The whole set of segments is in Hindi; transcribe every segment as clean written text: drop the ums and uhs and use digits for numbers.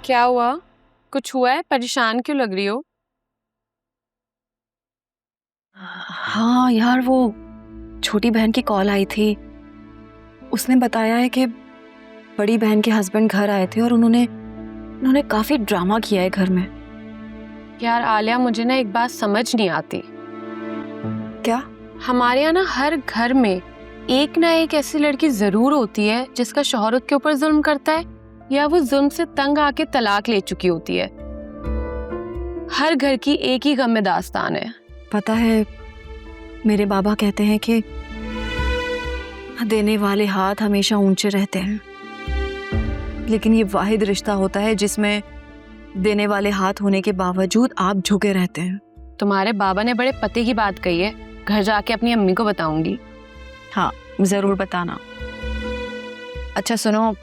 क्या हुआ? कुछ हुआ है? परेशान क्यों लग रही हो? हाँ यार, वो छोटी बहन की कॉल आई थी। उसने बताया है कि बड़ी बहन के हस्बैंड घर आए थे और उन्होंने काफी ड्रामा किया है घर में। यार आलिया, मुझे ना एक बात समझ नहीं आती। क्या? हमारे यहाँ ना हर घर में एक ना एक ऐसी लड़की जरूर होती है जिसका शौहर उसके ऊपर जुल्म करता है या वो जुल्म से तंग आके तलाक ले चुकी होती है। हर घर की एक ही गम में दास्तान है। पता है, मेरे बाबा कहते हैं कि देने वाले हाथ हमेशा ऊंचे रहते हैं, लेकिन ये वाहिद रिश्ता होता है जिसमें देने वाले हाथ होने के बावजूद आप झुके रहते हैं। तुम्हारे बाबा ने बड़े पते की बात कही है, घर जाके अपनी अम्मी को बताऊंगी। हाँ, जरूर बताना। अच्छा सुनो,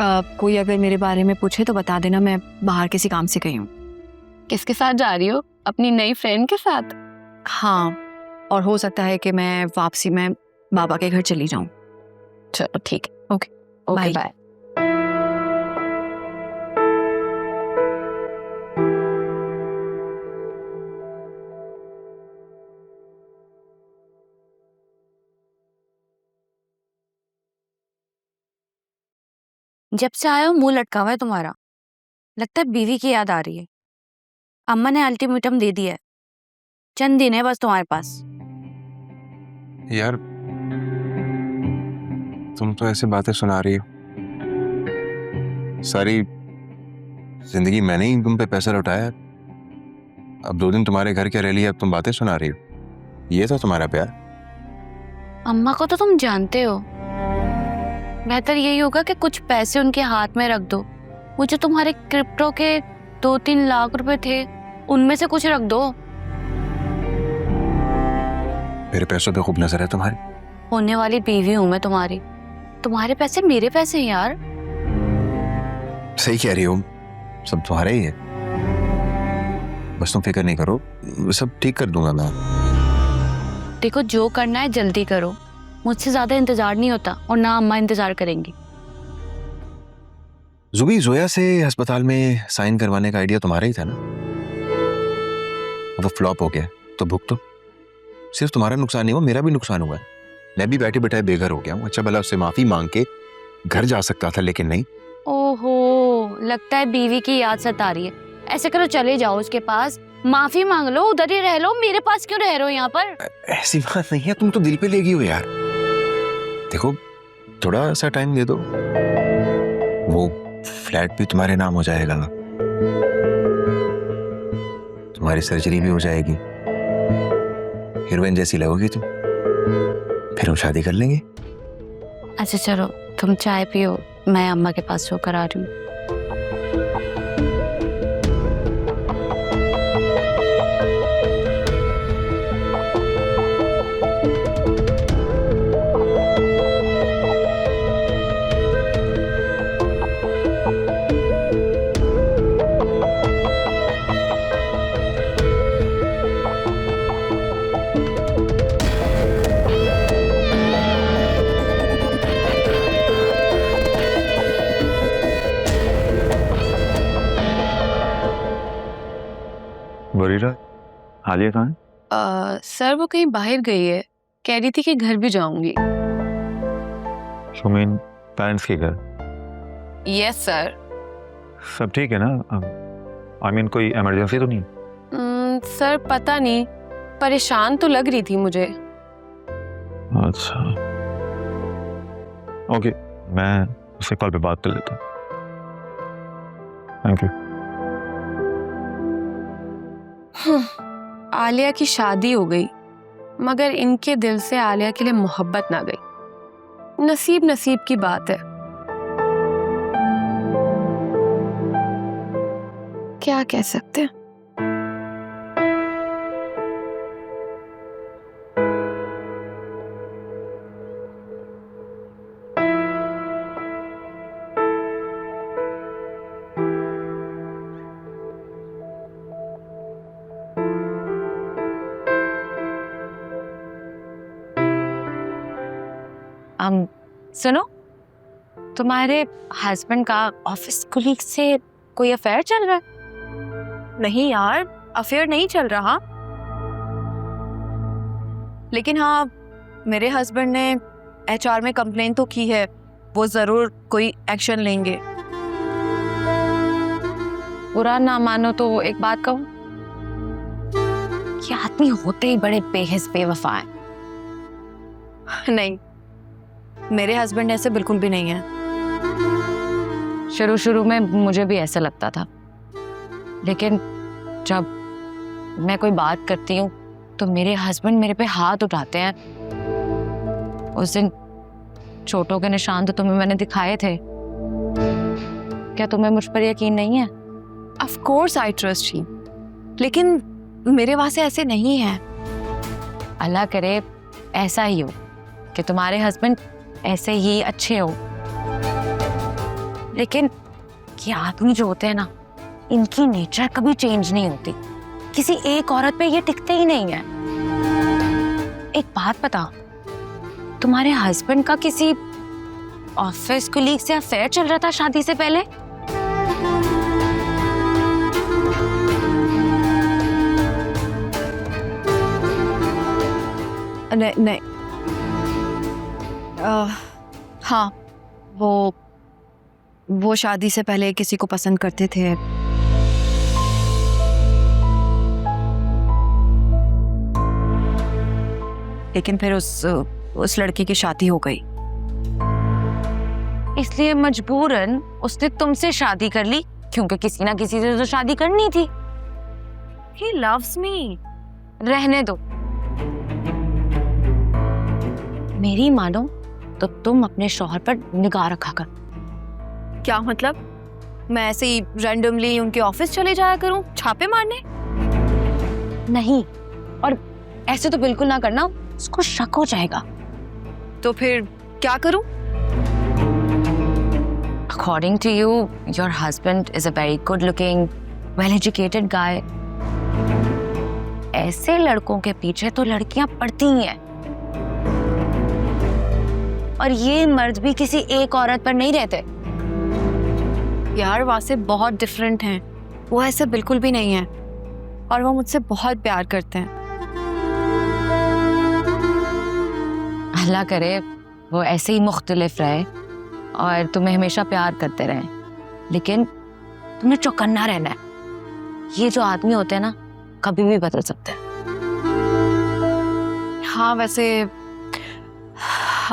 कोई अगर मेरे बारे में पूछे तो बता देना, मैं बाहर किसी काम से गई हूँ। किसके साथ जा रही हो? अपनी नई फ्रेंड के साथ? हाँ, और हो सकता है कि मैं वापसी में बाबा के घर चली जाऊं। चलो ठीक है, ओके ओके बाय। जब से आया हो मुंह लटका हुआ है तुम्हारा। लगता है बीवी की याद आ रही है। अम्मा ने अल्टीमेटम दे दिया है, चंद दिन है बस तुम्हारे पास। यार तुम तो ऐसे बातें सुना रही हो, सारी जिंदगी मैंने ही तुम पे पैसा लौटाया। अब 2 दिन तुम्हारे घर क्या रह लिया, अब तुम बातें सुना रही हो। ये था तुम्हारा प्यार? अम्मा को तो तुम जानते हो, बेहतर यही होगा कि कुछ पैसे उनके हाथ में रख दो। वो जो तुम्हारे क्रिप्टो के 2-3 लाख रुपए थे, उनमें से कुछ रख दो। मेरे पैसों पे खूब नजर है तुम्हारी। होने वाली बीवी हूं मैं तुम्हारी। तुम्हारे पैसे मेरे पैसे हैं यार। सही कह रही हो, सब तुम्हारा ही है। बस तुम फिक्र नहीं करो, सब ठीक कर दूंगा मैं। देखो, जो करना है जल्दी करो, मुझसे ज्यादा इंतजार नहीं होता और ना अम्मा इंतजार करेंगी। जुबी, जोया से अस्पताल में साइन करवाने का आइडिया तुम्हारा ही था ना? वो फ्लॉप हो गया तो भुगतो। सिर्फ तुम्हारा नुकसान नहीं हुआ, मेरा भी नुकसान हुआ है। मैं भी बैठे बैठाए बेघर हो गया हूँ। अच्छा भला उससे माफी मांग के घर जा सकता था, लेकिन नहीं। ओहो, लगता है बीवी की याद सता रही है। ऐसे करो, चले जाओ उसके पास, माफी मांग लो, उधर ही रह लो। मेरे पास क्यों रह रहे हो यहाँ पर? ऐसी बात नहीं है, तुम तो दिल पे ले गई हो यार। देखो, थोड़ा सा टाइम दे दो, वो फ्लैट भी तुम्हारे नाम हो जाएगा, तुम्हारी सर्जरी भी हो जाएगी, हीरोइन जैसी लगोगी तुम, फिर हम शादी कर लेंगे। अच्छा चलो, तुम चाय पियो, मैं अम्मा के पास होकर आ रही हूँ। बरीरा, आलिया कहाँ है? सर वो कहीं बाहर गई है, कह रही थी कि घर भी जाऊंगी। सुमीन पेरेंट्स के घर? Yes sir. सब ठीक है ना? आई मीन कोई इमरजेंसी तो नहीं? सर पता नहीं, परेशान तो लग रही थी मुझे। अच्छा ओके, मैं उससे कॉल पे बात कर लेता हूँ। Thank you. आलिया की शादी हो गई, मगर इनके दिल से आलिया के लिए मोहब्बत ना गई। नसीब नसीब की बात है। क्या कह सकते हैं। सुनो, तुम्हारे हस्बैंड का ऑफिस कोलीग से कोई अफेयर चल रहा है? नहीं यार, अफेयर नहीं चल रहा, लेकिन हाँ मेरे हस्बैंड ने एचआर में कंप्लेन तो की है, वो जरूर कोई एक्शन लेंगे। बुरा ना मानो तो एक बात कहूं, ये आदमी होते ही बड़े बेहिस बेवफा है। नहीं, मेरे हस्बैंड ऐसे बिल्कुल भी नहीं है। शुरू शुरू में मुझे भी ऐसा लगता था, लेकिन जब मैं कोई बात करती हूँ तो मेरे हस्बैंड मेरे पे हाथ उठाते हैं। उस दिन चोटों के निशान तो तुम्हें मैंने दिखाए थे, क्या तुम्हें मुझ पर यकीन नहीं है? Of course I trust you, लेकिन मेरे वहां से ऐसे नहीं है। अल्लाह करे ऐसा ही हो कि तुम्हारे हस्बैंड ऐसे ही अच्छे हो, लेकिन ये आदमी जो होते हैं ना, इनकी नेचर कभी चेंज नहीं होती। किसी एक औरत पे ये टिकते ही नहीं है। एक बात बता, तुम्हारे हस्बैंड का किसी ऑफिस कोलीग से अफेयर चल रहा था शादी से पहले? नहीं, हाँ, वो शादी से पहले किसी को पसंद करते थे। लेकिन फिर उस लड़की की शादी हो गई, इसलिए मजबूरन उसने तुमसे शादी कर ली, क्योंकि किसी ना किसी से तो शादी करनी थी। He loves me। रहने दो, मेरी मानो तो तुम अपने शौहर पर निगाह रखा कर। क्या मतलब? मैं ऐसे ही रैंडमली उनके ऑफिस चले जाया करूं छापे मारने? नहीं, और ऐसे तो बिल्कुल ना करना, उसको शक हो जाएगा। तो फिर क्या करूं? According to you, your husband is a very good-looking, well-educated guy. ऐसे लड़कों के पीछे तो लड़कियां पड़ती ही हैं, और ये मर्द भी किसी एक औरत पर नहीं रहते। यार वासे बहुत डिफरेंट हैं, वो ऐसे बिल्कुल भी नहीं है, और वो मुझसे बहुत प्यार करते हैं। अल्लाह करे वो ऐसे ही मुख्तलिफ रहे और तुम्हें हमेशा प्यार करते रहे, लेकिन तुम्हें चौकन्ना रहना है। ये जो आदमी होते हैं ना, कभी भी बदल सकते हैं। हाँ, वैसे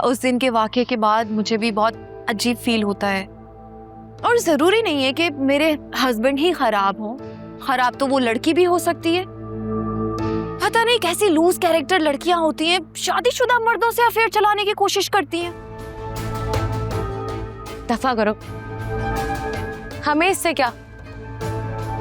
उस दिन के वाकये के बाद मुझे भी बहुत अजीब फील होता है, और जरूरी नहीं है कि मेरे हस्बैंड ही खराब हो, खराब तो वो लड़की भी हो सकती है। पता नहीं कैसी लूज कैरेक्टर लड़कियां होती हैं, शादीशुदा मर्दों से अफेयर चलाने की कोशिश करती हैं। दफा करो, हमें इससे क्या?